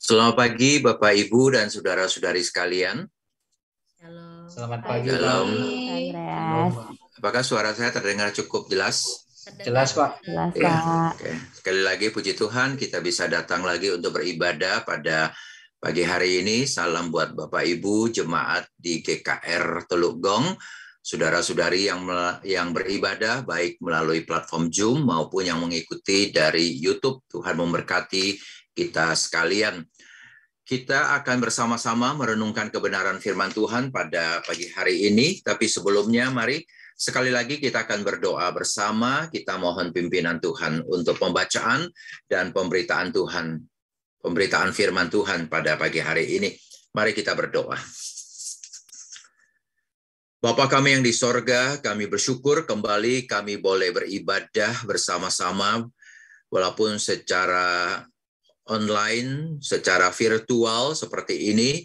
Selamat pagi Bapak Ibu dan saudara-saudari sekalian. Shalom. Selamat pagi, Shalom. Andreas. Apakah suara saya terdengar cukup jelas? Jelas, Pak. Jelas, Ya, Pak. oke. Sekali lagi puji Tuhan kita bisa datang lagi untuk beribadah pada pagi hari ini. Salam buat Bapak Ibu jemaat di GKR Teluk Gong, saudara-saudari yang beribadah baik melalui platform Zoom maupun yang mengikuti dari YouTube. Tuhan memberkati kita sekalian. Kita akan bersama-sama merenungkan kebenaran firman Tuhan pada pagi hari ini. Tapi sebelumnya, mari sekali lagi kita akan berdoa bersama. Kita mohon pimpinan Tuhan untuk pembacaan dan pemberitaan Tuhan, pemberitaan firman Tuhan pada pagi hari ini. Mari kita berdoa. Bapa kami yang di sorga, kami bersyukur kembali kami boleh beribadah bersama-sama, walaupun secara online, secara virtual seperti ini.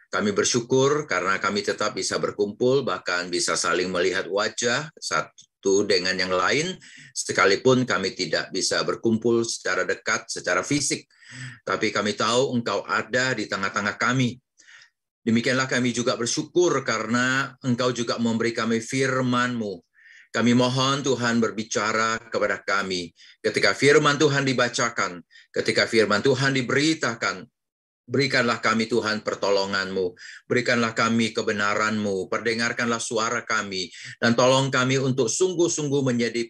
Kami bersyukur karena kami tetap bisa berkumpul, bahkan bisa saling melihat wajah satu dengan yang lain, sekalipun kami tidak bisa berkumpul secara dekat, secara fisik. Tapi kami tahu Engkau ada di tengah-tengah kami. Demikianlah kami juga bersyukur karena Engkau juga memberi kami firman-Mu. Kami mohon Tuhan berbicara kepada kami. Ketika firman Tuhan dibacakan, ketika firman Tuhan diberitakan, berikanlah kami Tuhan pertolongan-Mu. Berikanlah kami kebenaran-Mu. Perdengarkanlah suara kami. Dan tolong kami untuk sungguh-sungguh menjadi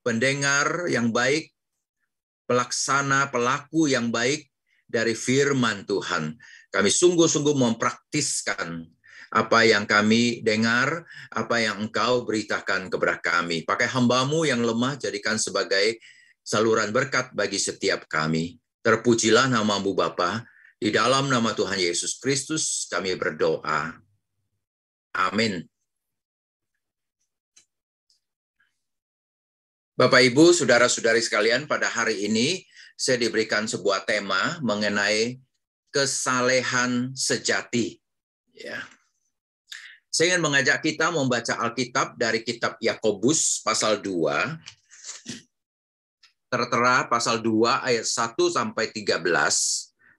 pendengar yang baik, pelaksana, pelaku yang baik dari firman Tuhan. Kami sungguh-sungguh mempraktiskan apa yang kami dengar, apa yang Engkau beritakan kepada kami. Pakai hamba-Mu yang lemah, jadikan sebagai saluran berkat bagi setiap kami. Terpujilah nama-Mu Bapa, di dalam nama Tuhan Yesus Kristus kami berdoa. Amin. Bapak, Ibu, saudara-saudari sekalian, pada hari ini saya diberikan sebuah tema mengenai kesalehan sejati. Ya. Saya ingin mengajak kita membaca Alkitab dari kitab Yakobus pasal 2, tertera pasal 2 ayat 1 sampai 13.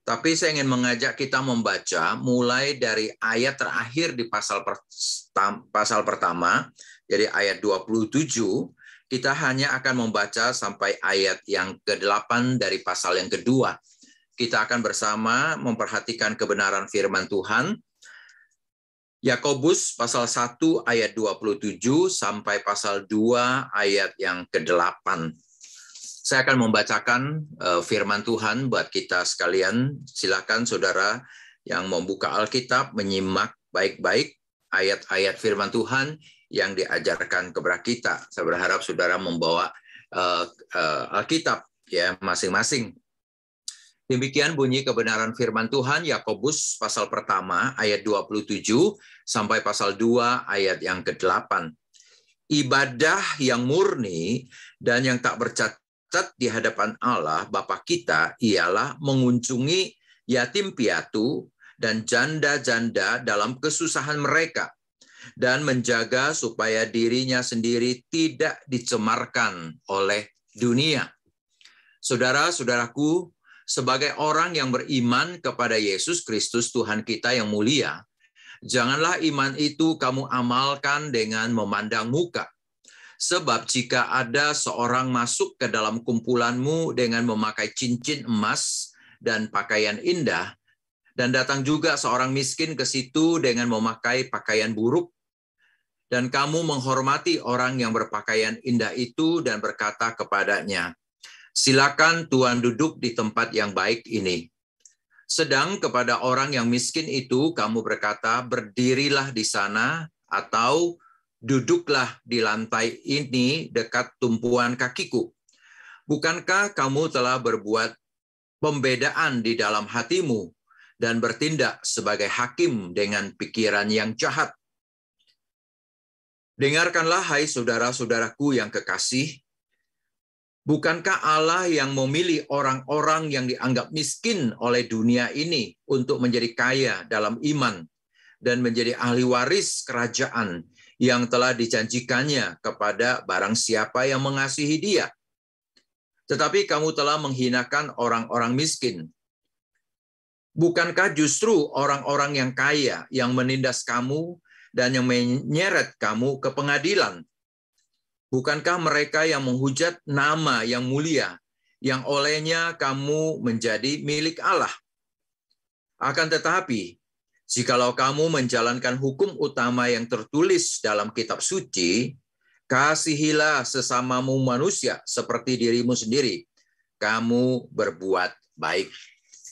Tapi saya ingin mengajak kita membaca mulai dari ayat terakhir di pasal pertama, jadi ayat 27, kita hanya akan membaca sampai ayat yang ke-8 dari pasal yang kedua. Kita akan bersama memperhatikan kebenaran firman Tuhan. Yakobus pasal 1 ayat 27 sampai pasal 2 ayat yang ke-8. Saya akan membacakan firman Tuhan buat kita sekalian. Silakan saudara yang membuka Alkitab menyimak baik-baik ayat-ayat firman Tuhan yang diajarkan kepada kita. Saya berharap saudara membawa Alkitab ya masing-masing. Demikian bunyi kebenaran firman Tuhan, Yakobus pasal pertama ayat 27 sampai pasal 2 ayat yang ke-8. Ibadah yang murni dan yang tak bercacat di hadapan Allah Bapa kita ialah mengunjungi yatim piatu dan janda-janda dalam kesusahan mereka dan menjaga supaya dirinya sendiri tidak dicemarkan oleh dunia. Saudara-saudaraku, sebagai orang yang beriman kepada Yesus Kristus Tuhan kita yang mulia, janganlah iman itu kamu amalkan dengan memandang muka. Sebab jika ada seorang masuk ke dalam kumpulanmu dengan memakai cincin emas dan pakaian indah, dan datang juga seorang miskin ke situ dengan memakai pakaian buruk, dan kamu menghormati orang yang berpakaian indah itu dan berkata kepadanya, silakan Tuhan duduk di tempat yang baik ini. Sedang kepada orang yang miskin itu kamu berkata, berdirilah di sana atau duduklah di lantai ini dekat tumpuan kakiku. Bukankah kamu telah berbuat pembedaan di dalam hatimu dan bertindak sebagai hakim dengan pikiran yang jahat? Dengarkanlah hai saudara-saudaraku yang kekasih, bukankah Allah yang memilih orang-orang yang dianggap miskin oleh dunia ini untuk menjadi kaya dalam iman dan menjadi ahli waris kerajaan yang telah dijanjikannya kepada barang siapa yang mengasihi Dia? Tetapi kamu telah menghinakan orang-orang miskin. Bukankah justru orang-orang yang kaya yang menindas kamu dan yang menyeret kamu ke pengadilan? Bukankah mereka yang menghujat nama yang mulia, yang olehnya kamu menjadi milik Allah? Akan tetapi, jikalau kamu menjalankan hukum utama yang tertulis dalam kitab suci, kasihilah sesamamu manusia seperti dirimu sendiri. Kamu berbuat baik.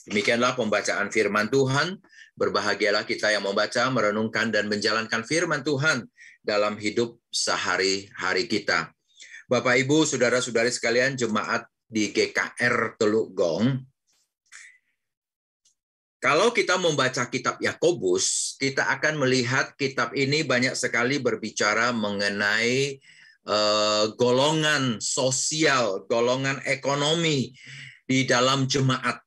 Demikianlah pembacaan firman Tuhan. Berbahagialah kita yang membaca, merenungkan, dan menjalankan firman Tuhan dalam hidup sehari-hari kita. Bapak, Ibu, saudara-saudari sekalian, jemaat di GKR Teluk Gong, kalau kita membaca kitab Yakobus, kita akan melihat kitab ini banyak sekali berbicara mengenai golongan sosial, golongan ekonomi di dalam jemaat.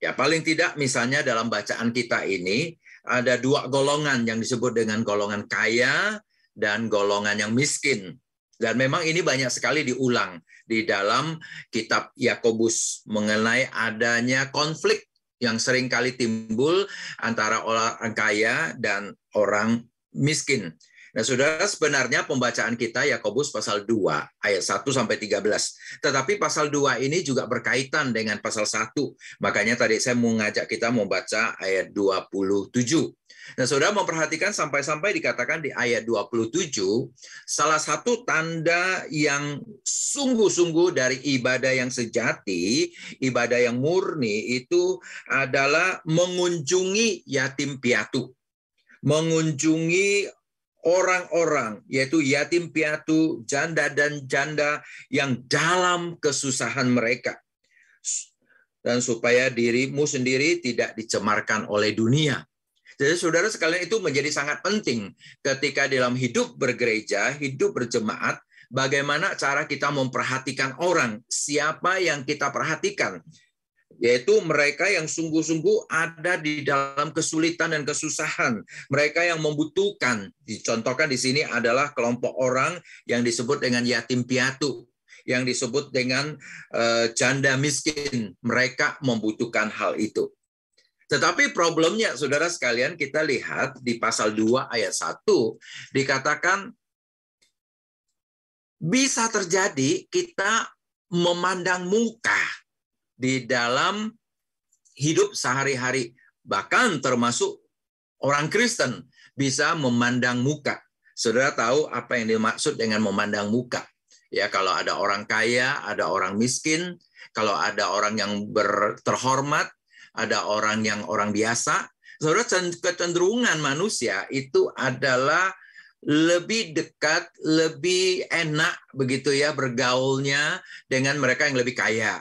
Ya, paling tidak misalnya dalam bacaan kita ini ada dua golongan yang disebut dengan golongan kaya dan golongan yang miskin. Dan memang ini banyak sekali diulang di dalam kitab Yakobus mengenai adanya konflik yang sering kali timbul antara orang kaya dan orang miskin. Nah, saudara, sebenarnya pembacaan kita Yakobus pasal 2 ayat 1 sampai 13. Tetapi pasal 2 ini juga berkaitan dengan pasal 1. Makanya tadi saya mau ngajak kita membaca ayat 27. Nah, saudara memperhatikan sampai-sampai dikatakan di ayat 27, salah satu tanda yang sungguh-sungguh dari ibadah yang sejati, ibadah yang murni itu adalah mengunjungi yatim piatu. Mengunjungi orang-orang, yaitu yatim piatu, janda dan janda yang dalam kesusahan mereka. Dan supaya dirimu sendiri tidak dicemarkan oleh dunia. Jadi saudara sekalian, itu menjadi sangat penting ketika dalam hidup bergereja, hidup berjemaat, bagaimana cara kita memperhatikan orang, siapa yang kita perhatikan. Yaitu mereka yang sungguh-sungguh ada di dalam kesulitan dan kesusahan. Mereka yang membutuhkan. Dicontohkan di sini adalah kelompok orang yang disebut dengan yatim piatu. Yang disebut dengan janda miskin. Mereka membutuhkan hal itu. Tetapi problemnya, saudara sekalian, kita lihat di pasal 2 ayat 1, dikatakan bisa terjadi kita memandang muka di dalam hidup sehari-hari, bahkan termasuk orang Kristen bisa memandang muka. Saudara tahu apa yang dimaksud dengan memandang muka? Ya, kalau ada orang kaya, ada orang miskin, kalau ada orang yang terhormat, ada orang yang orang biasa. Saudara, kecenderungan manusia itu adalah lebih dekat, lebih enak begitu ya bergaulnya dengan mereka yang lebih kaya.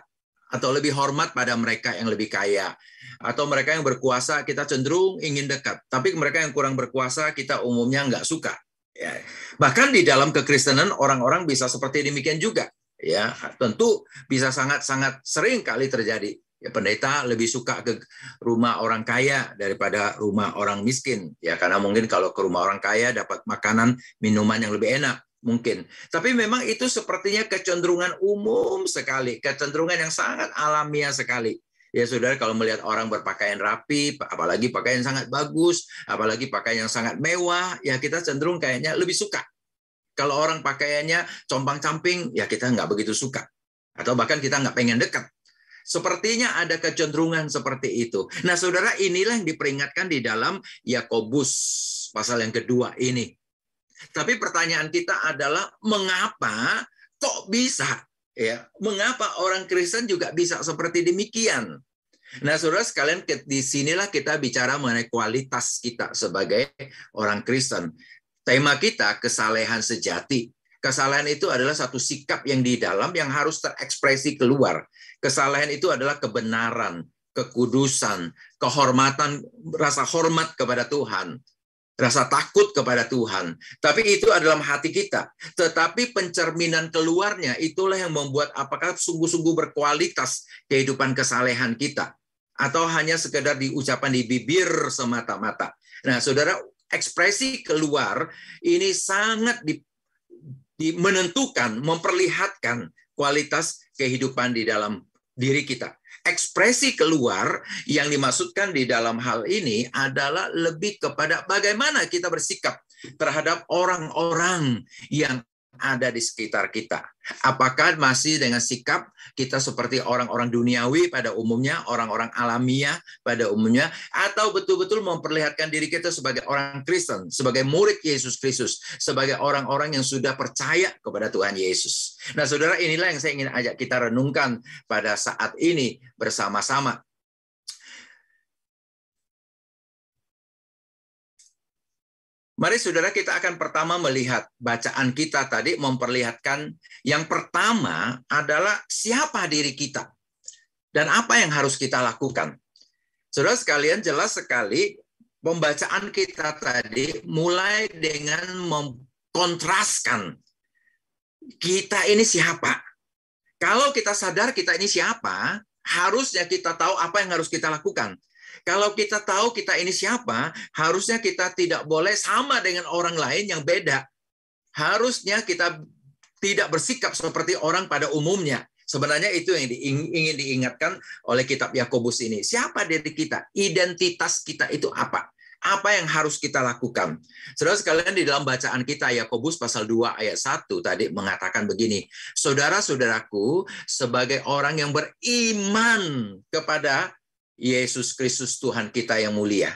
Atau lebih hormat pada mereka yang lebih kaya. Atau mereka yang berkuasa, kita cenderung ingin dekat. Tapi mereka yang kurang berkuasa, kita umumnya nggak suka. Ya. Bahkan di dalam kekristenan, orang-orang bisa seperti demikian juga. Ya, tentu bisa sangat-sangat sering kali terjadi. Ya, pendeta lebih suka ke rumah orang kaya daripada rumah orang miskin. Ya, karena mungkin kalau ke rumah orang kaya dapat makanan, minuman yang lebih enak. Mungkin. Tapi memang itu sepertinya kecenderungan umum sekali. Kecenderungan yang sangat alamiah sekali. Ya saudara, kalau melihat orang berpakaian rapi, apalagi pakaian sangat bagus, apalagi pakaian yang sangat mewah, ya kita cenderung kayaknya lebih suka. Kalau orang pakaiannya compang-camping, ya kita nggak begitu suka. Atau bahkan kita nggak pengen dekat. Sepertinya ada kecenderungan seperti itu. Nah saudara, inilah yang diperingatkan di dalam Yakobus pasal yang kedua ini. Tapi pertanyaan kita adalah mengapa kok bisa ya? Mengapa orang Kristen juga bisa seperti demikian? Nah, saudara sekalian, di sinilah kita bicara mengenai kualitas kita sebagai orang Kristen. Tema kita kesalehan sejati. Kesalehan itu adalah satu sikap yang di dalam yang harus terekspresi keluar. Kesalehan itu adalah kebenaran, kekudusan, kehormatan, rasa hormat kepada Tuhan. Rasa takut kepada Tuhan. Tapi itu adalah hati kita. Tetapi pencerminan keluarnya itulah yang membuat apakah sungguh-sungguh berkualitas kehidupan kesalehan kita. Atau hanya sekedar diucapkan di bibir semata-mata. Nah, saudara, ekspresi keluar ini sangat menentukan, memperlihatkan kualitas kehidupan di dalam diri kita. Ekspresi keluar yang dimaksudkan di dalam hal ini adalah lebih kepada bagaimana kita bersikap terhadap orang-orang yang ada di sekitar kita. Apakah masih dengan sikap kita seperti orang-orang duniawi pada umumnya, orang-orang alamiah pada umumnya, atau betul-betul memperlihatkan diri kita sebagai orang Kristen, sebagai murid Yesus Kristus, sebagai orang-orang yang sudah percaya kepada Tuhan Yesus. Nah, saudara, inilah yang saya ingin ajak kita renungkan pada saat ini bersama-sama. Mari saudara, kita akan pertama melihat bacaan kita tadi memperlihatkan yang pertama adalah siapa diri kita dan apa yang harus kita lakukan. Saudara sekalian, jelas sekali pembacaan kita tadi mulai dengan mengkontraskan kita ini siapa. Kalau kita sadar kita ini siapa, harusnya kita tahu apa yang harus kita lakukan. Kalau kita tahu kita ini siapa, harusnya kita tidak boleh sama dengan orang lain yang beda. Harusnya kita tidak bersikap seperti orang pada umumnya. Sebenarnya itu yang ingin diingatkan oleh kitab Yakobus ini. Siapa diri kita? Identitas kita itu apa? Apa yang harus kita lakukan? Saudara sekalian, di dalam bacaan kita, Yakobus pasal 2 ayat 1 tadi mengatakan begini, saudara-saudaraku, sebagai orang yang beriman kepada Yesus Kristus Tuhan kita yang mulia,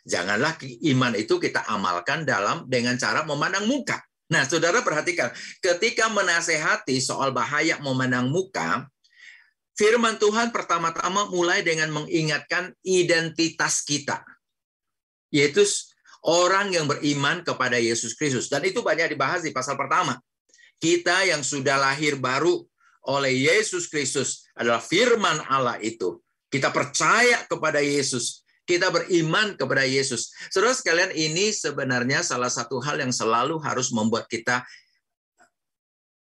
janganlah iman itu kita amalkan dengan cara memandang muka. Nah, saudara perhatikan, ketika menasehati soal bahaya memandang muka, firman Tuhan pertama-tama mulai dengan mengingatkan identitas kita, yaitu orang yang beriman kepada Yesus Kristus. Dan itu banyak dibahas di pasal pertama. Kita yang sudah lahir baru oleh Yesus Kristus adalah firman Allah itu. Kita percaya kepada Yesus. Kita beriman kepada Yesus. Saudara sekalian, ini sebenarnya salah satu hal yang selalu harus membuat kita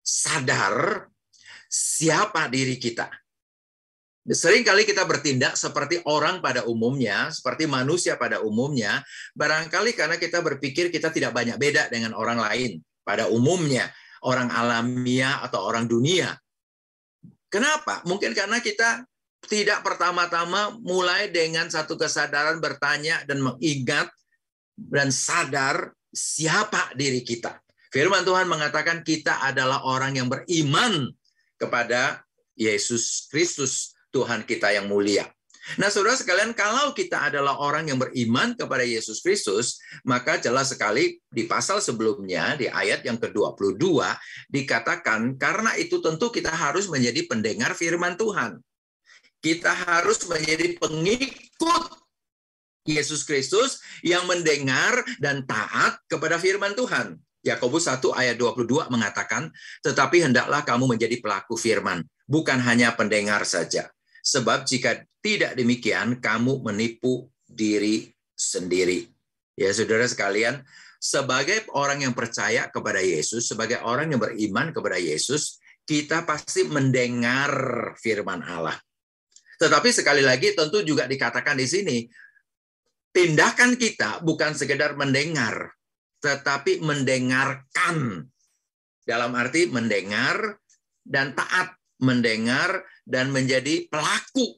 sadar siapa diri kita. Seringkali kita bertindak seperti orang pada umumnya, seperti manusia pada umumnya, barangkali karena kita berpikir kita tidak banyak beda dengan orang lain pada umumnya, orang alamiah atau orang dunia. Kenapa? Mungkin karena kita tidak pertama-tama mulai dengan satu kesadaran bertanya dan mengingat dan sadar siapa diri kita. Firman Tuhan mengatakan kita adalah orang yang beriman kepada Yesus Kristus, Tuhan kita yang mulia. Nah, saudara sekalian, kalau kita adalah orang yang beriman kepada Yesus Kristus, maka jelas sekali di pasal sebelumnya, di ayat yang ke-22, dikatakan, karena itu tentu kita harus menjadi pendengar firman Tuhan. Kita harus menjadi pengikut Yesus Kristus yang mendengar dan taat kepada firman Tuhan. Yakobus 1 ayat 22 mengatakan, tetapi hendaklah kamu menjadi pelaku firman, bukan hanya pendengar saja. Sebab jika tidak demikian, kamu menipu diri sendiri. Ya, saudara sekalian, sebagai orang yang percaya kepada Yesus, sebagai orang yang beriman kepada Yesus, kita pasti mendengar firman Allah. Tetapi sekali lagi tentu juga dikatakan di sini, tindakan kita bukan sekedar mendengar, tetapi mendengarkan. Dalam arti mendengar dan taat, mendengar dan menjadi pelaku.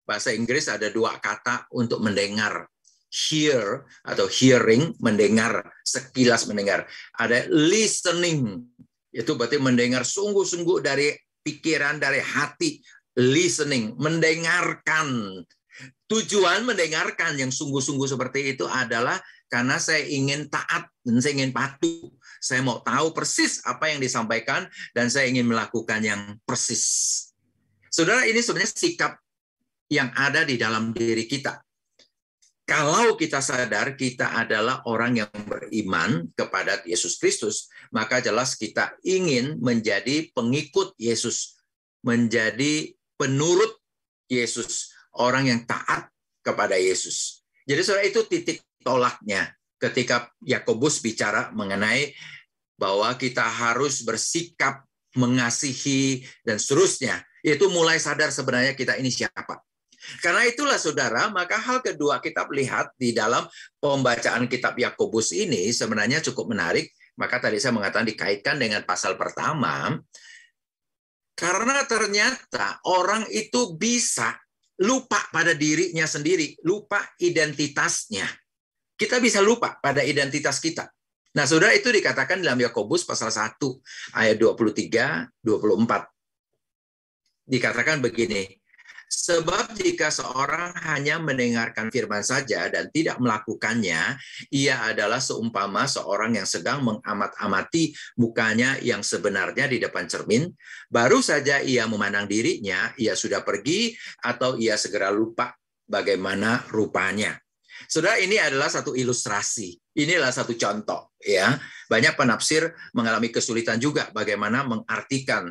Bahasa Inggris ada dua kata untuk mendengar. Hear atau hearing, mendengar, sekilas mendengar. Ada listening, itu berarti mendengar sungguh-sungguh dari pikiran, dari hati. Listening, mendengarkan. Tujuan mendengarkan yang sungguh-sungguh seperti itu adalah karena saya ingin taat dan saya ingin patuh. Saya mau tahu persis apa yang disampaikan dan saya ingin melakukan yang persis. Saudara, ini sebenarnya sikap yang ada di dalam diri kita. Kalau kita sadar kita adalah orang yang beriman kepada Yesus Kristus, maka jelas kita ingin menjadi pengikut Yesus, menjadi penurut Yesus, orang yang taat kepada Yesus. Jadi saudara, itu titik tolaknya ketika Yakobus bicara mengenai bahwa kita harus bersikap mengasihi dan seterusnya. Itu mulai sadar sebenarnya kita ini siapa. Karena itulah saudara, maka hal kedua kita lihat di dalam pembacaan kitab Yakobus ini sebenarnya cukup menarik. Maka tadi saya mengatakan dikaitkan dengan pasal pertama. Karena ternyata orang itu bisa lupa pada dirinya sendiri, lupa identitasnya. Kita bisa lupa pada identitas kita. Nah, saudara, itu dikatakan dalam Yakobus pasal 1 ayat 23-24. Dikatakan begini, sebab jika seorang hanya mendengarkan firman saja dan tidak melakukannya, ia adalah seumpama seorang yang sedang mengamat-amati mukanya yang sebenarnya di depan cermin. Baru saja ia memandang dirinya, ia sudah pergi atau ia segera lupa bagaimana rupanya. Saudara, ini adalah satu ilustrasi. Inilah satu contoh, ya. Banyak penafsir mengalami kesulitan juga bagaimana mengartikan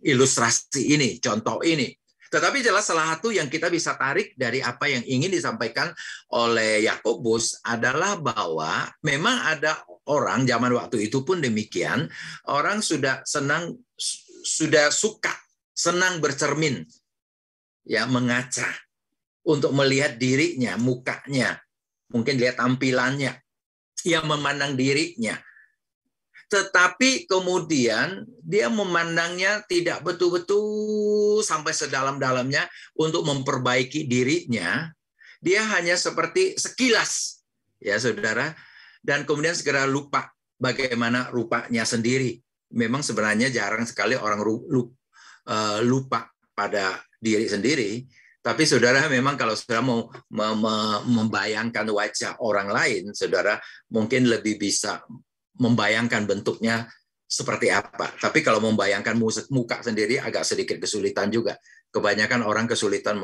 ilustrasi ini, contoh ini. Tetapi jelas salah satu yang kita bisa tarik dari apa yang ingin disampaikan oleh Yakobus adalah bahwa memang ada orang zaman waktu itu pun demikian, orang sudah suka senang bercermin, ya, mengaca untuk melihat dirinya, mukanya, mungkin lihat tampilannya, yang memandang dirinya. Tetapi kemudian dia memandangnya tidak betul-betul sampai sedalam-dalamnya untuk memperbaiki dirinya. Dia hanya seperti sekilas, ya saudara, dan kemudian segera lupa bagaimana rupanya sendiri. Memang sebenarnya jarang sekali orang lupa pada diri sendiri. Tapi saudara, memang kalau saudara mau membayangkan wajah orang lain, saudara mungkin lebih bisa membayangkan bentuknya seperti apa. Tapi kalau membayangkan muka sendiri agak sedikit kesulitan juga. Kebanyakan orang kesulitan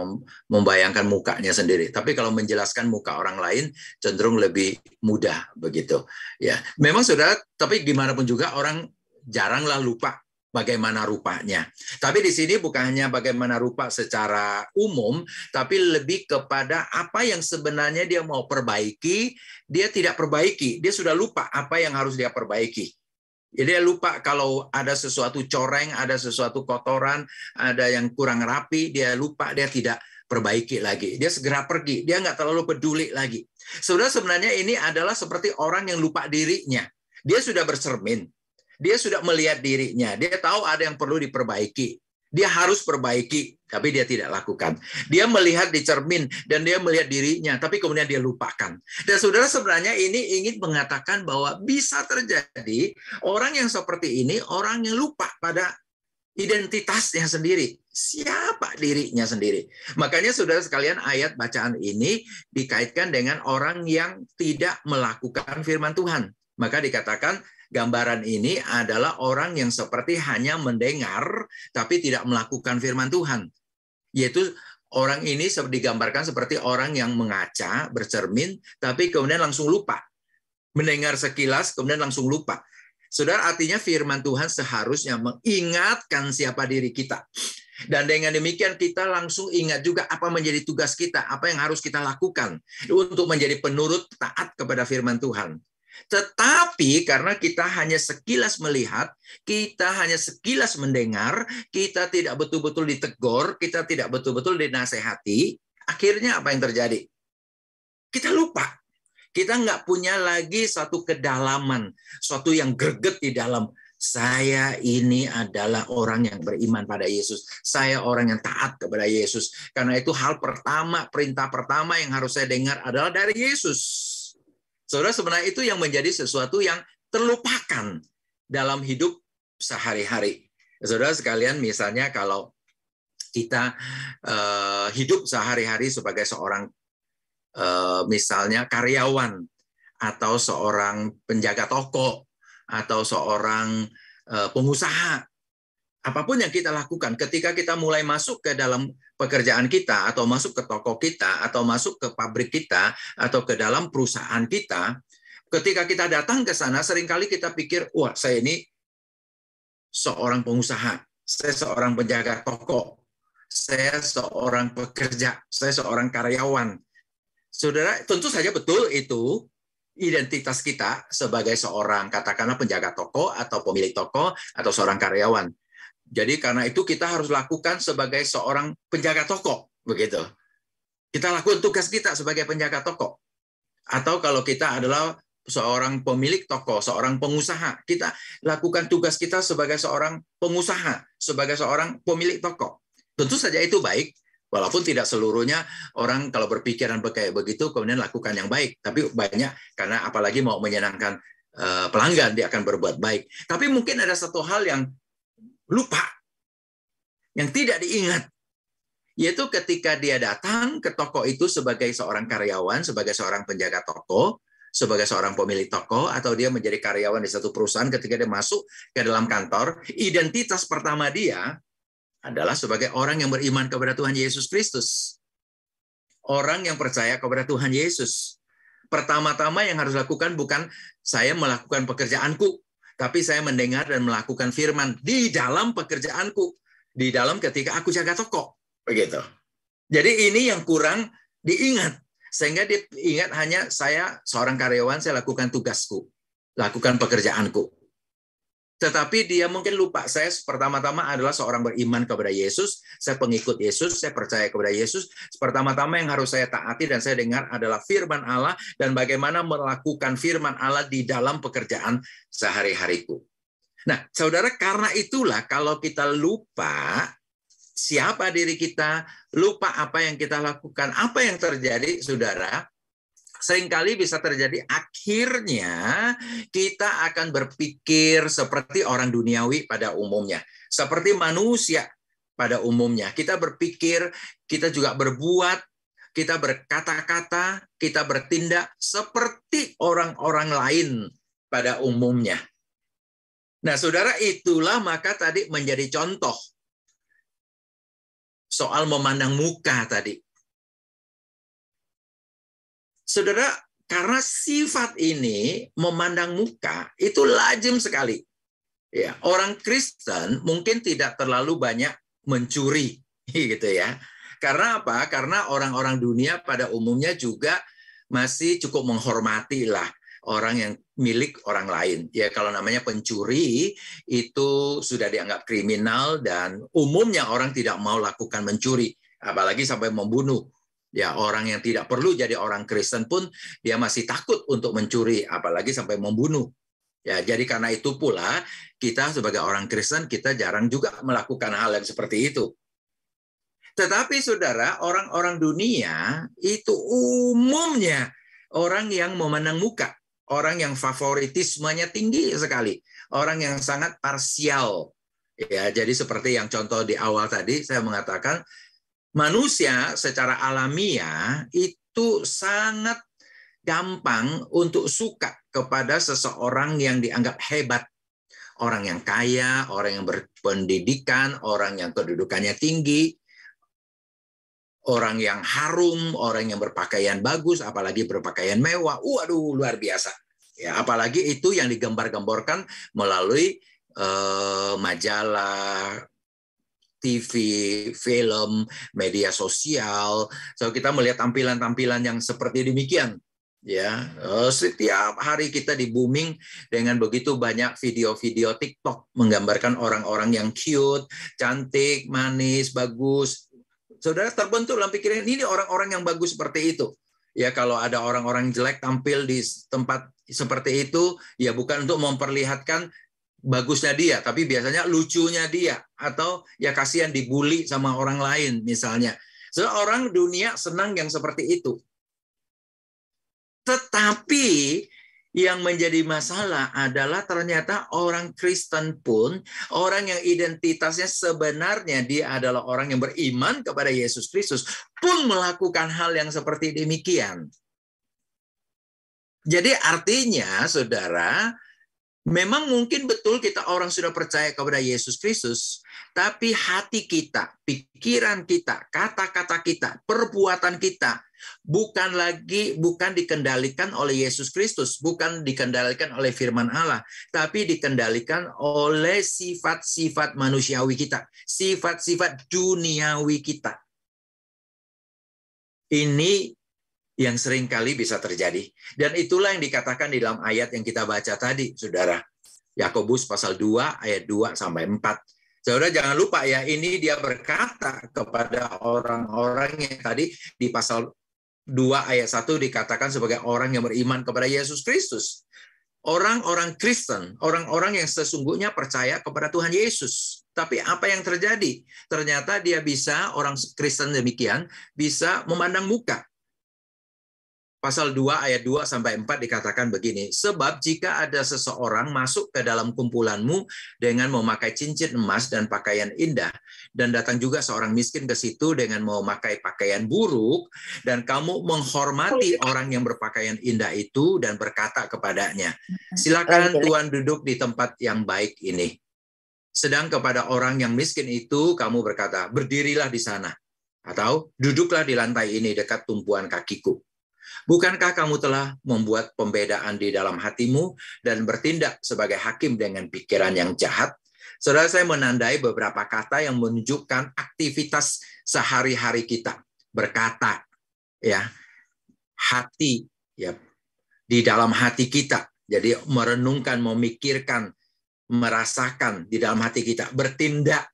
membayangkan mukanya sendiri. Tapi kalau menjelaskan muka orang lain cenderung lebih mudah begitu. Ya, memang saudara, tapi gimana pun juga orang jaranglah lupa bagaimana rupanya. Tapi di sini bukan hanya bagaimana rupa secara umum, tapi lebih kepada apa yang sebenarnya dia mau perbaiki, dia tidak perbaiki. Dia sudah lupa apa yang harus dia perbaiki. Jadi dia lupa kalau ada sesuatu coreng, ada sesuatu kotoran, ada yang kurang rapi, dia lupa, dia tidak perbaiki lagi. Dia segera pergi, dia nggak terlalu peduli lagi. Sebenarnya ini adalah seperti orang yang lupa dirinya. Dia sudah bercermin. Dia sudah melihat dirinya. Dia tahu ada yang perlu diperbaiki. Dia harus perbaiki, tapi dia tidak lakukan. Dia melihat di cermin dan dia melihat dirinya, tapi kemudian dia lupakan. Dan saudara, sebenarnya ini ingin mengatakan bahwa bisa terjadi orang yang seperti ini, orang yang lupa pada identitasnya sendiri. Siapa dirinya sendiri. Makanya saudara sekalian, ayat bacaan ini dikaitkan dengan orang yang tidak melakukan firman Tuhan. Maka dikatakan gambaran ini adalah orang yang seperti hanya mendengar tapi tidak melakukan firman Tuhan. Yaitu orang ini digambarkan seperti orang yang mengaca, bercermin, tapi kemudian langsung lupa. Mendengar sekilas, kemudian langsung lupa. Saudara, artinya firman Tuhan seharusnya mengingatkan siapa diri kita. Dan dengan demikian kita langsung ingat juga apa menjadi tugas kita, apa yang harus kita lakukan untuk menjadi penurut taat kepada firman Tuhan. Tetapi karena kita hanya sekilas melihat, kita hanya sekilas mendengar, kita tidak betul-betul ditegur, kita tidak betul-betul dinasehati, akhirnya apa yang terjadi? Kita lupa. Kita nggak punya lagi satu kedalaman, suatu yang greget di dalam. Saya ini adalah orang yang beriman pada Yesus. Saya orang yang taat kepada Yesus. Karena itu hal pertama, perintah pertama yang harus saya dengar adalah dari Yesus. Saudara, sebenarnya itu yang menjadi sesuatu yang terlupakan dalam hidup sehari-hari. Saudara sekalian, misalnya kalau kita hidup sehari-hari sebagai seorang misalnya karyawan, atau seorang penjaga toko, atau seorang pengusaha, apapun yang kita lakukan, ketika kita mulai masuk ke dalam pekerjaan kita, atau masuk ke toko kita, atau masuk ke pabrik kita, atau ke dalam perusahaan kita, ketika kita datang ke sana, seringkali kita pikir, wah, saya ini seorang pengusaha, saya seorang penjaga toko, saya seorang pekerja, saya seorang karyawan. Saudara, tentu saja betul itu identitas kita sebagai seorang, katakanlah penjaga toko, atau pemilik toko, atau seorang karyawan. Jadi karena itu kita harus lakukan sebagai seorang penjaga toko, begitu. Kita lakukan tugas kita sebagai penjaga toko. Atau kalau kita adalah seorang pemilik toko, seorang pengusaha. Kita lakukan tugas kita sebagai seorang pengusaha, sebagai seorang pemilik toko. Tentu saja itu baik, walaupun tidak seluruhnya orang kalau berpikiran kayak begitu kemudian lakukan yang baik. Tapi banyak, karena apalagi mau menyenangkan pelanggan, dia akan berbuat baik. Tapi mungkin ada satu hal yang lupa, yang tidak diingat, yaitu ketika dia datang ke toko itu sebagai seorang karyawan, sebagai seorang penjaga toko, sebagai seorang pemilik toko, atau dia menjadi karyawan di satu perusahaan, ketika dia masuk ke dalam kantor, identitas pertama dia adalah sebagai orang yang beriman kepada Tuhan Yesus Kristus. Orang yang percaya kepada Tuhan Yesus. Pertama-tama yang harus lakukan bukan saya melakukan pekerjaanku, tapi saya mendengar dan melakukan firman di dalam pekerjaanku, di dalam ketika aku jaga toko. Begitu. Jadi ini yang kurang diingat. Sehingga dia ingat hanya saya seorang karyawan, saya lakukan tugasku, lakukan pekerjaanku. Tetapi dia mungkin lupa, saya pertama-tama adalah seorang beriman kepada Yesus, saya pengikut Yesus, saya percaya kepada Yesus. Pertama-tama yang harus saya taati dan saya dengar adalah firman Allah dan bagaimana melakukan firman Allah di dalam pekerjaan sehari-hariku. Nah, saudara, karena itulah kalau kita lupa siapa diri kita, lupa apa yang kita lakukan, apa yang terjadi, saudara, seringkali bisa terjadi akhirnya kita akan berpikir seperti orang duniawi pada umumnya, seperti manusia pada umumnya. Kita berpikir, kita juga berbuat, kita berkata-kata, kita bertindak seperti orang-orang lain pada umumnya. Nah, saudara, itulah maka tadi menjadi contoh soal memandang muka tadi. Saudara, karena sifat ini memandang muka itu lazim sekali. Ya, orang Kristen mungkin tidak terlalu banyak mencuri, gitu ya. Karena apa? Karena orang-orang dunia pada umumnya juga masih cukup menghormati lah orang yang milik orang lain. Ya, kalau namanya pencuri itu sudah dianggap kriminal dan umumnya orang tidak mau lakukan mencuri, apalagi sampai membunuh. Ya, orang yang tidak perlu jadi orang Kristen pun dia masih takut untuk mencuri, apalagi sampai membunuh. Ya, jadi karena itu pula kita sebagai orang Kristen kita jarang juga melakukan hal yang seperti itu. Tetapi saudara, orang-orang dunia itu umumnya orang yang memandang muka. Orang yang favoritismenya tinggi sekali, orang yang sangat parsial. Ya, jadi seperti yang contoh di awal tadi saya mengatakan, manusia secara alamiah itu sangat gampang untuk suka kepada seseorang yang dianggap hebat. Orang yang kaya, orang yang berpendidikan, orang yang kedudukannya tinggi, orang yang harum, orang yang berpakaian bagus, apalagi berpakaian mewah. Waduh, luar biasa. Ya, apalagi itu yang digambar-gambarkan melalui majalah, TV, film, media sosial. So kita melihat tampilan-tampilan yang seperti demikian. Ya, setiap hari kita di booming dengan begitu banyak video-video TikTok menggambarkan orang-orang yang cute, cantik, manis, bagus. Saudara terbentuk dalam pikiran ini orang-orang yang bagus seperti itu. Ya, kalau ada orang-orang jelek tampil di tempat seperti itu, ya bukan untuk memperlihatkan bagusnya dia, tapi biasanya lucunya dia, atau ya kasihan dibully sama orang lain misalnya. Seorang dunia senang yang seperti itu. Tetapi yang menjadi masalah adalah ternyata orang Kristen pun, orang yang identitasnya sebenarnya dia adalah orang yang beriman kepada Yesus Kristus, pun melakukan hal yang seperti demikian. Jadi artinya, saudara, memang mungkin betul kita orang sudah percaya kepada Yesus Kristus, tapi hati kita, pikiran kita, kata-kata kita, perbuatan kita, bukan dikendalikan oleh Yesus Kristus, bukan dikendalikan oleh firman Allah, tapi dikendalikan oleh sifat-sifat manusiawi kita, sifat-sifat duniawi kita. Ini yang seringkali bisa terjadi. Dan itulah yang dikatakan di dalam ayat yang kita baca tadi, saudara. Yakobus pasal 2 ayat 2 sampai 4. Saudara jangan lupa ya, ini dia berkata kepada orang-orang yang tadi di pasal 2 ayat 1 dikatakan sebagai orang yang beriman kepada Yesus Kristus. Orang-orang Kristen, orang-orang yang sesungguhnya percaya kepada Tuhan Yesus. Tapi apa yang terjadi? Ternyata dia bisa, orang Kristen demikian, bisa memandang muka. Pasal 2 ayat 2 sampai 4 dikatakan begini, sebab jika ada seseorang masuk ke dalam kumpulanmu dengan memakai cincin emas dan pakaian indah, dan datang juga seorang miskin ke situ dengan memakai pakaian buruk, dan kamu menghormati orang yang berpakaian indah itu dan berkata kepadanya, silakan Tuhan duduk di tempat yang baik ini. Sedang kepada orang yang miskin itu kamu berkata, berdirilah di sana, atau duduklah di lantai ini dekat tumpuan kakiku. Bukankah kamu telah membuat pembedaan di dalam hatimu dan bertindak sebagai hakim dengan pikiran yang jahat? Saudara, saya menandai beberapa kata yang menunjukkan aktivitas sehari-hari kita. Berkata, ya, hati, ya, di dalam hati kita. Jadi merenungkan, memikirkan, merasakan di dalam hati kita. Bertindak,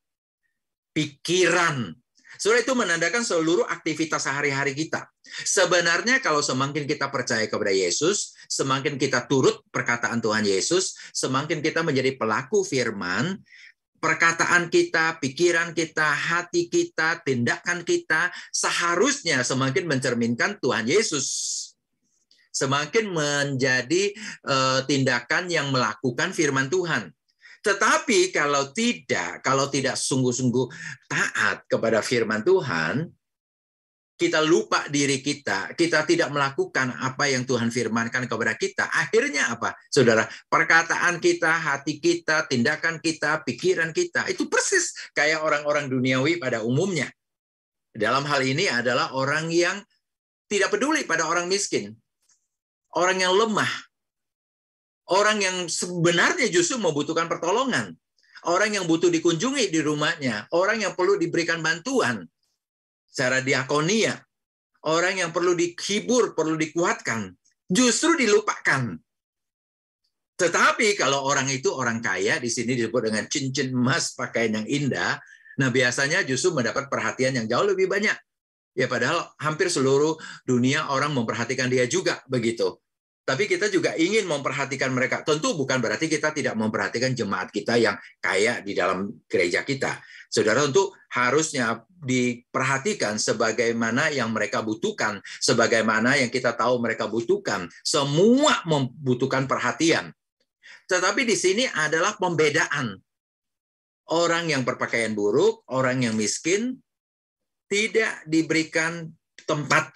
pikiran. Saudara, itu menandakan seluruh aktivitas sehari-hari kita. Sebenarnya kalau semakin kita percaya kepada Yesus, semakin kita turut perkataan Tuhan Yesus, semakin kita menjadi pelaku firman, perkataan kita, pikiran kita, hati kita, tindakan kita, seharusnya semakin mencerminkan Tuhan Yesus. Semakin menjadi tindakan yang melakukan firman Tuhan. Tetapi kalau tidak sungguh-sungguh taat kepada firman Tuhan, kita lupa diri kita tidak melakukan apa yang Tuhan firmankan kepada kita. Akhirnya apa? Saudara, perkataan kita, hati kita, tindakan kita, pikiran kita, itu persis kayak orang-orang duniawi pada umumnya. Dalam hal ini adalah orang yang tidak peduli pada orang miskin, orang yang lemah, orang yang sebenarnya justru membutuhkan pertolongan. Orang yang butuh dikunjungi di rumahnya. Orang yang perlu diberikan bantuan secara diakonia. Orang yang perlu dihibur, perlu dikuatkan. Justru dilupakan. Tetapi kalau orang itu orang kaya, di sini disebut dengan cincin emas, pakaian yang indah, nah biasanya justru mendapat perhatian yang jauh lebih banyak. Ya padahal hampir seluruh dunia orang memperhatikan dia juga begitu. Tapi kita juga ingin memperhatikan mereka. Tentu bukan berarti kita tidak memperhatikan jemaat kita yang kaya di dalam gereja kita. Saudara, tentu harusnya diperhatikan sebagaimana yang mereka butuhkan, sebagaimana yang kita tahu mereka butuhkan. Semua membutuhkan perhatian. Tetapi di sini adalah pembedaan. Orang yang berpakaian buruk, orang yang miskin, tidak diberikan tempat,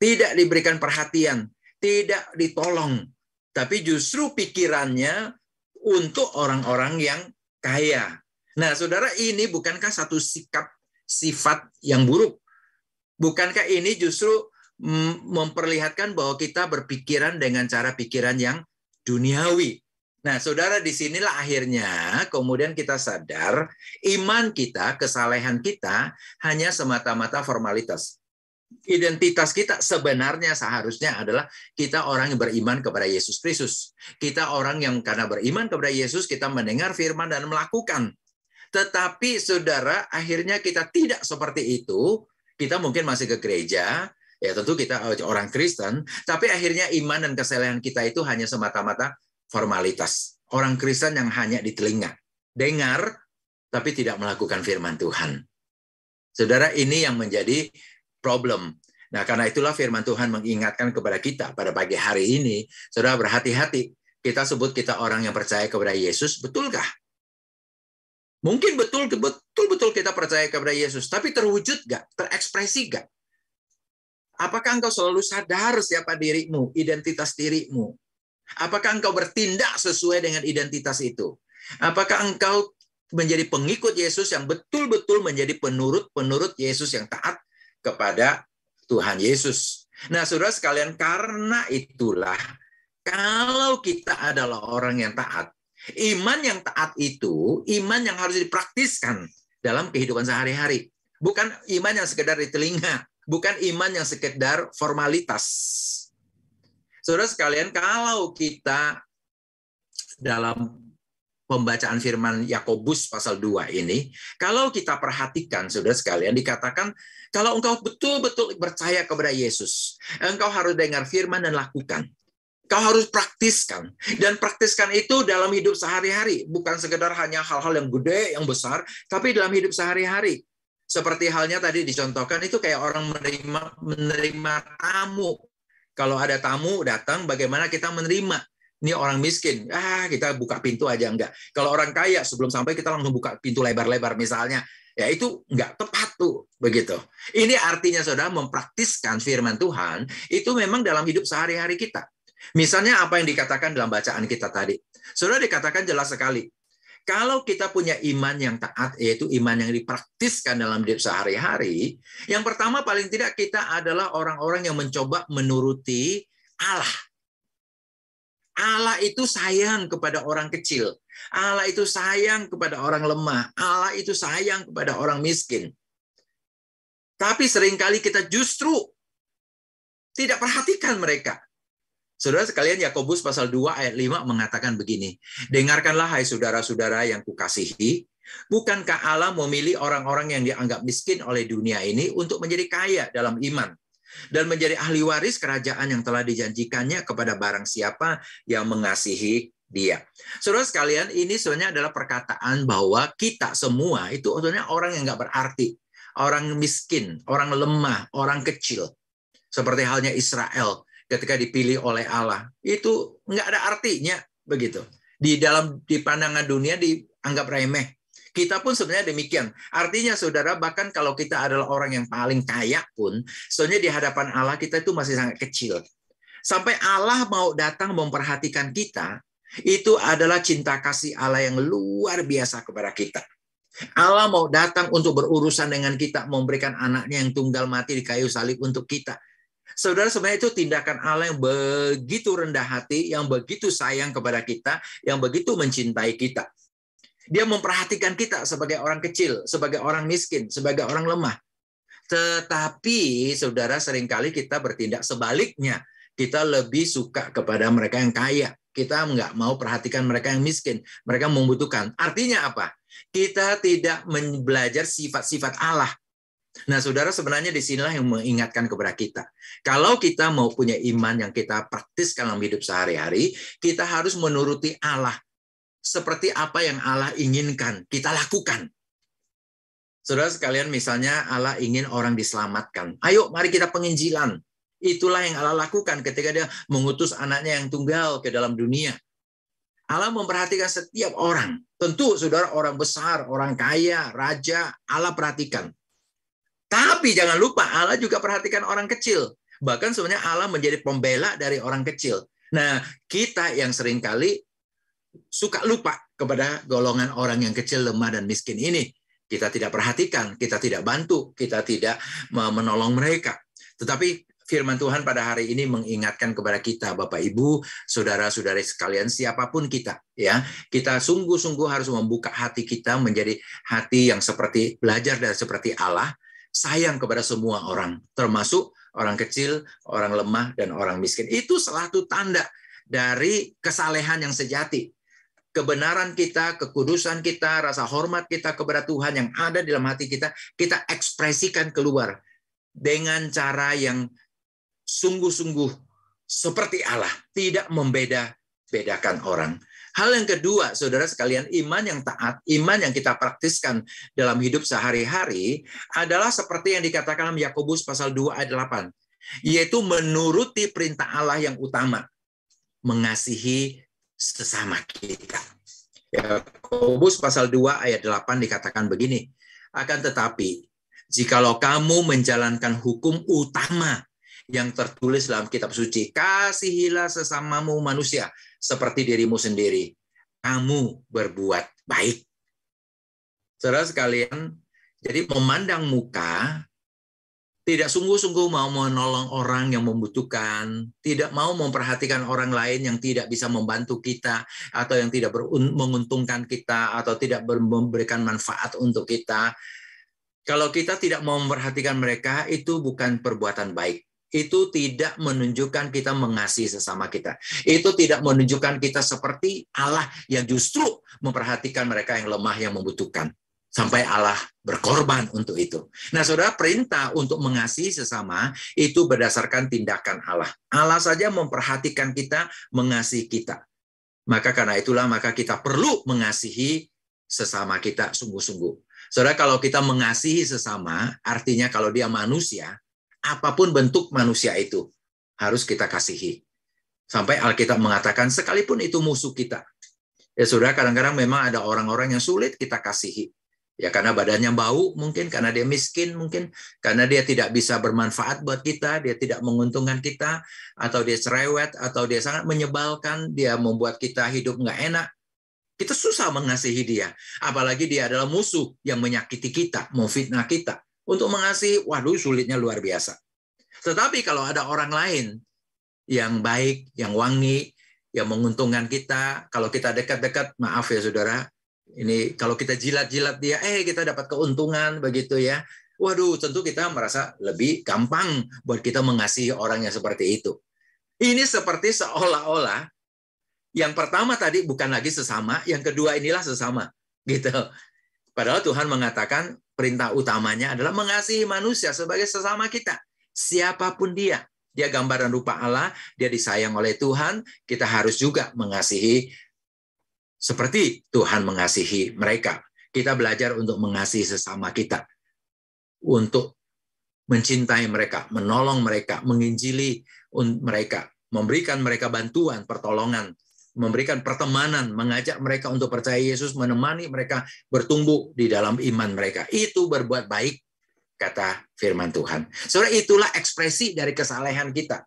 tidak diberikan perhatian, tidak ditolong, tapi justru pikirannya untuk orang-orang yang kaya. Nah, saudara, ini bukankah satu sifat yang buruk? Bukankah ini justru memperlihatkan bahwa kita berpikiran dengan cara pikiran yang duniawi? Nah, saudara, disinilah akhirnya kemudian kita sadar iman kita, kesalehan kita hanya semata-mata formalitas. Identitas kita sebenarnya seharusnya adalah kita orang yang beriman kepada Yesus Kristus. Kita orang yang karena beriman kepada Yesus, kita mendengar firman dan melakukan. Tetapi saudara, akhirnya kita tidak seperti itu. Kita mungkin masih ke gereja, ya tentu kita orang Kristen, tapi akhirnya iman dan kesalehan kita itu hanya semata-mata formalitas. Orang Kristen yang hanya di telinga. Dengar, tapi tidak melakukan firman Tuhan. Saudara, ini yang menjadi problem. Nah, karena itulah firman Tuhan mengingatkan kepada kita pada pagi hari ini, saudara berhati-hati. Kita sebut kita orang yang percaya kepada Yesus, betulkah? Mungkin betul-betul kita percaya kepada Yesus, tapi terwujud gak? Terekspresi gak? Apakah engkau selalu sadar siapa dirimu, identitas dirimu? Apakah engkau bertindak sesuai dengan identitas itu? Apakah engkau menjadi pengikut Yesus yang betul-betul menjadi penurut Yesus yang taat kepada Tuhan Yesus? Nah, saudara sekalian, karena itulah kalau kita adalah orang yang taat, iman yang taat itu iman yang harus dipraktiskan dalam kehidupan sehari-hari. Bukan iman yang sekedar di telinga, bukan iman yang sekedar formalitas. Saudara sekalian, kalau kita dalam pembacaan firman Yakobus pasal 2 ini, kalau kita perhatikan, saudara sekalian, dikatakan, kalau engkau betul-betul percaya kepada Yesus, engkau harus dengar firman dan lakukan. Kau harus praktiskan. Dan praktiskan itu dalam hidup sehari-hari. Bukan sekedar hanya hal-hal yang gede, yang besar, tapi dalam hidup sehari-hari. Seperti halnya tadi dicontohkan, itu kayak orang menerima tamu. Kalau ada tamu datang, bagaimana kita menerima? Ini orang miskin, kita buka pintu aja enggak. Kalau orang kaya, sebelum sampai kita langsung buka pintu lebar-lebar misalnya, ya itu enggak tepat tuh, begitu. Ini artinya saudara mempraktiskan firman Tuhan, itu memang dalam hidup sehari-hari kita. Misalnya apa yang dikatakan dalam bacaan kita tadi. Saudara dikatakan jelas sekali, kalau kita punya iman yang taat, yaitu iman yang dipraktiskan dalam hidup sehari-hari, yang pertama paling tidak kita adalah orang-orang yang mencoba menuruti Allah. Allah itu sayang kepada orang kecil. Allah itu sayang kepada orang lemah. Allah itu sayang kepada orang miskin. Tapi seringkali kita justru tidak perhatikan mereka. Saudara sekalian, Yakobus pasal 2 ayat 5 mengatakan begini. Dengarkanlah hai saudara-saudara yang kukasihi. Bukankah Allah memilih orang-orang yang dianggap miskin oleh dunia ini untuk menjadi kaya dalam iman? Dan menjadi ahli waris kerajaan yang telah dijanjikannya kepada barang siapa yang mengasihi dia. Saudara sekalian, ini sebenarnya adalah perkataan bahwa kita semua itu sebenarnya orang yang nggak berarti. Orang miskin, orang lemah, orang kecil. Seperti halnya Israel ketika dipilih oleh Allah. Itu nggak ada artinya begitu. Di pandangan dunia dianggap remeh. Kita pun sebenarnya demikian. Artinya saudara, bahkan kalau kita adalah orang yang paling kaya pun, sebenarnya di hadapan Allah kita itu masih sangat kecil. Sampai Allah mau datang memperhatikan kita, itu adalah cinta kasih Allah yang luar biasa kepada kita. Allah mau datang untuk berurusan dengan kita, memberikan anaknya yang tunggal mati di kayu salib untuk kita. Saudara, sebenarnya itu tindakan Allah yang begitu rendah hati, yang begitu sayang kepada kita, yang begitu mencintai kita. Dia memperhatikan kita sebagai orang kecil, sebagai orang miskin, sebagai orang lemah. Tetapi, saudara, seringkali kita bertindak sebaliknya. Kita lebih suka kepada mereka yang kaya. Kita nggak mau perhatikan mereka yang miskin. Mereka membutuhkan. Artinya apa? Kita tidak belajar sifat-sifat Allah. Nah, saudara, sebenarnya disinilah yang mengingatkan kepada kita. Kalau kita mau punya iman yang kita praktiskan dalam hidup sehari-hari, kita harus menuruti Allah. Seperti apa yang Allah inginkan, kita lakukan. Saudara sekalian, misalnya Allah ingin orang diselamatkan. Ayo, mari kita penginjilan. Itulah yang Allah lakukan ketika dia mengutus anaknya yang tunggal ke dalam dunia. Allah memperhatikan setiap orang. Tentu, saudara, orang besar, orang kaya, raja, Allah perhatikan. Tapi jangan lupa, Allah juga perhatikan orang kecil. Bahkan sebenarnya Allah menjadi pembela dari orang kecil. Nah, kita yang seringkali suka lupa kepada golongan orang yang kecil, lemah, dan miskin ini. Kita tidak perhatikan, kita tidak bantu, kita tidak menolong mereka. Tetapi firman Tuhan pada hari ini mengingatkan kepada kita, Bapak, Ibu, saudara-saudari sekalian, siapapun kita, ya, kita sungguh-sungguh harus membuka hati kita menjadi hati yang seperti belajar dan seperti Allah, sayang kepada semua orang, termasuk orang kecil, orang lemah, dan orang miskin. Itu salah satu tanda dari kesalehan yang sejati. Kebenaran kita, kekudusan kita, rasa hormat kita kepada Tuhan yang ada di dalam hati kita, kita ekspresikan keluar dengan cara yang sungguh-sungguh seperti Allah, tidak membeda-bedakan orang. Hal yang kedua, saudara sekalian, iman yang taat, iman yang kita praktiskan dalam hidup sehari-hari adalah seperti yang dikatakan dalam Yakobus pasal 2 ayat 8, yaitu menuruti perintah Allah yang utama, mengasihi sesama kita. Yakobus pasal 2 ayat 8 dikatakan begini, akan tetapi jikalau kamu menjalankan hukum utama yang tertulis dalam kitab suci, kasihilah sesamamu manusia seperti dirimu sendiri, kamu berbuat baik. Saudara sekalian, jadi memandang muka, tidak sungguh-sungguh mau menolong orang yang membutuhkan, tidak mau memperhatikan orang lain yang tidak bisa membantu kita, atau yang tidak menguntungkan kita, atau tidak memberikan manfaat untuk kita. Kalau kita tidak mau memperhatikan mereka, itu bukan perbuatan baik. itu tidak menunjukkan kita mengasihi sesama kita. Itu tidak menunjukkan kita seperti Allah yang justru memperhatikan mereka yang lemah, yang membutuhkan. Sampai Allah berkorban untuk itu. Nah, saudara, perintah untuk mengasihi sesama itu berdasarkan tindakan Allah. Allah saja memperhatikan kita, mengasihi kita. Maka karena itulah, maka kita perlu mengasihi sesama kita sungguh-sungguh. Saudara, kalau kita mengasihi sesama, artinya kalau dia manusia, apapun bentuk manusia itu, harus kita kasihi. Sampai Alkitab mengatakan, sekalipun itu musuh kita. Ya saudara, kadang-kadang memang ada orang-orang yang sulit kita kasihi. Ya karena badannya bau, mungkin karena dia miskin, mungkin karena dia tidak bisa bermanfaat buat kita, dia tidak menguntungkan kita, atau dia cerewet, atau dia sangat menyebalkan, dia membuat kita hidup nggak enak. Kita susah mengasihi dia. Apalagi dia adalah musuh yang menyakiti kita, memfitnah kita. Untuk mengasihi, waduh sulitnya luar biasa. Tetapi kalau ada orang lain yang baik, yang wangi, yang menguntungkan kita, kalau kita dekat-dekat, maaf ya saudara, ini kalau kita jilat-jilat dia, kita dapat keuntungan begitu ya. Waduh, tentu kita merasa lebih gampang buat kita mengasihi orang yang seperti itu. Ini seperti seolah-olah yang pertama tadi bukan lagi sesama, yang kedua inilah sesama, gitu. Padahal Tuhan mengatakan perintah utamanya adalah mengasihi manusia sebagai sesama kita, siapapun dia. Dia gambar dan rupa Allah, dia disayang oleh Tuhan, kita harus juga mengasihi seperti Tuhan mengasihi mereka. Kita belajar untuk mengasihi sesama kita, untuk mencintai mereka, menolong mereka, menginjili mereka, memberikan mereka bantuan, pertolongan, memberikan pertemanan, mengajak mereka untuk percaya Yesus, menemani mereka bertumbuh di dalam iman mereka. Itu berbuat baik, kata firman Tuhan. Saudara, itulah ekspresi dari kesalehan kita.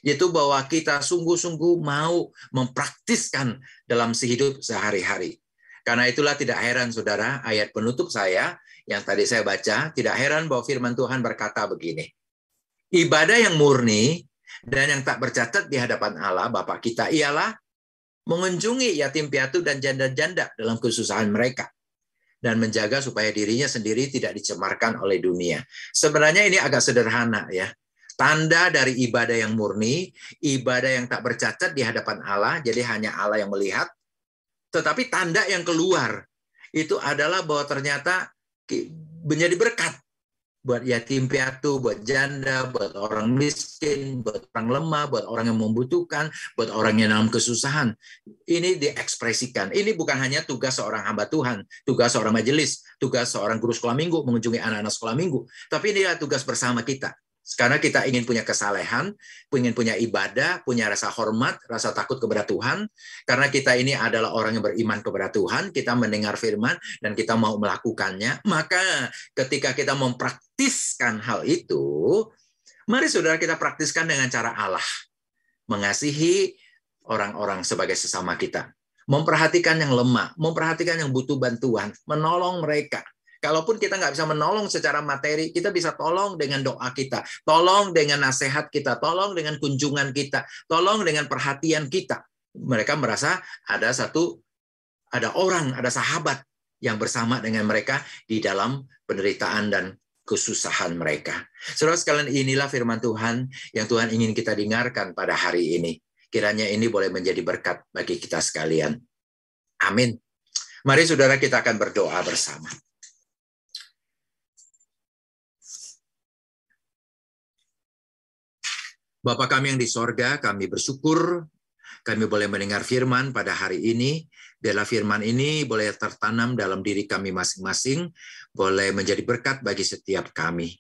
Yaitu bahwa kita sungguh-sungguh mau mempraktiskan dalam hidup sehari-hari. Karena itulah tidak heran, saudara, ayat penutup saya yang tadi saya baca, tidak heran bahwa firman Tuhan berkata begini. Ibadah yang murni dan yang tak bercacat di hadapan Allah, Bapa kita, ialah mengunjungi yatim piatu dan janda-janda dalam kesusahan mereka dan menjaga supaya dirinya sendiri tidak dicemarkan oleh dunia. Sebenarnya ini agak sederhana ya. Tanda dari ibadah yang murni, ibadah yang tak bercacat di hadapan Allah, jadi hanya Allah yang melihat. Tetapi tanda yang keluar itu adalah bahwa ternyata menjadi berkat buat yatim piatu, buat janda, buat orang miskin, buat orang lemah, buat orang yang membutuhkan, buat orang yang dalam kesusahan. Ini diekspresikan. Ini bukan hanya tugas seorang hamba Tuhan, tugas seorang majelis, tugas seorang guru sekolah minggu, mengunjungi anak-anak sekolah minggu. Tapi ini adalah tugas bersama kita. Karena kita ingin punya kesalehan, ingin punya ibadah, punya rasa hormat, rasa takut kepada Tuhan. Karena kita ini adalah orang yang beriman kepada Tuhan, kita mendengar firman, dan kita mau melakukannya. Maka ketika kita mempraktiskan hal itu, mari saudara kita praktiskan dengan cara Allah. Mengasihi orang-orang sebagai sesama kita. Memperhatikan yang lemah, memperhatikan yang butuh bantuan, menolong mereka. Kalaupun kita nggak bisa menolong secara materi, kita bisa tolong dengan doa kita, tolong dengan nasihat kita, tolong dengan kunjungan kita, tolong dengan perhatian kita. Mereka merasa ada orang, ada sahabat yang bersama dengan mereka di dalam penderitaan dan kesusahan mereka. Saudara sekalian, inilah firman Tuhan yang Tuhan ingin kita dengarkan pada hari ini. Kiranya ini boleh menjadi berkat bagi kita sekalian. Amin. Mari saudara kita akan berdoa bersama. Bapa kami yang di sorga, kami bersyukur kami boleh mendengar firman pada hari ini. Biarlah firman ini boleh tertanam dalam diri kami masing-masing, boleh menjadi berkat bagi setiap kami.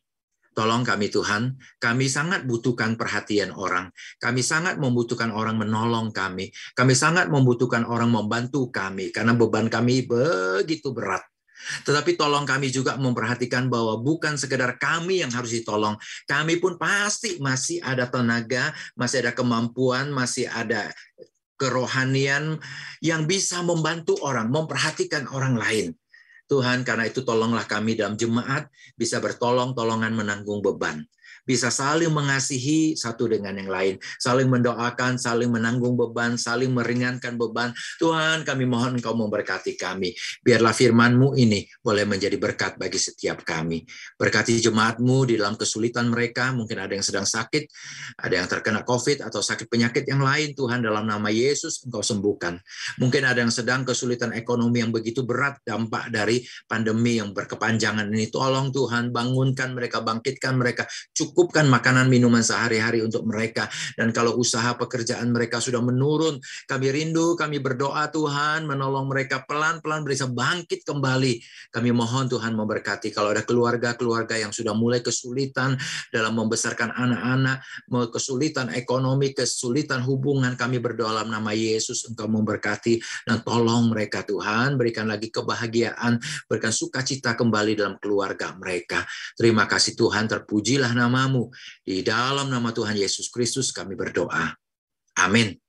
Tolong kami Tuhan, kami sangat butuhkan perhatian orang. Kami sangat membutuhkan orang menolong kami. Kami sangat membutuhkan orang membantu kami, karena beban kami begitu berat. Tetapi tolong kami juga memperhatikan bahwa bukan sekedar kami yang harus ditolong. Kami pun pasti masih ada tenaga, masih ada kemampuan, masih ada kerohanian yang bisa membantu orang, memperhatikan orang lain. Tuhan, karena itu tolonglah kami dalam jemaat bisa bertolong-tolongan menanggung beban. bisa saling mengasihi satu dengan yang lain, saling mendoakan, saling menanggung beban, saling meringankan beban. Tuhan, kami mohon Engkau memberkati kami. Biarlah firman-Mu ini boleh menjadi berkat bagi setiap kami. Berkati jemaat-Mu di dalam kesulitan mereka, mungkin ada yang sedang sakit, ada yang terkena COVID atau sakit penyakit yang lain. Tuhan, dalam nama Yesus Engkau sembuhkan. Mungkin ada yang sedang kesulitan ekonomi yang begitu berat, dampak dari pandemi yang berkepanjangan ini. Tolong Tuhan, bangunkan mereka, bangkitkan mereka, cukupkan makanan minuman sehari-hari untuk mereka. Dan kalau usaha pekerjaan mereka sudah menurun, kami rindu, kami berdoa Tuhan, menolong mereka pelan-pelan bisa bangkit kembali. Kami mohon Tuhan memberkati. Kalau ada keluarga-keluarga yang sudah mulai kesulitan dalam membesarkan anak-anak, kesulitan ekonomi, kesulitan hubungan, kami berdoa dalam nama Yesus, Engkau memberkati dan tolong mereka Tuhan, berikan lagi kebahagiaan, berikan sukacita kembali dalam keluarga mereka. Terima kasih Tuhan, terpujilah nama-Mu. Di dalam nama Tuhan Yesus Kristus kami berdoa. Amin.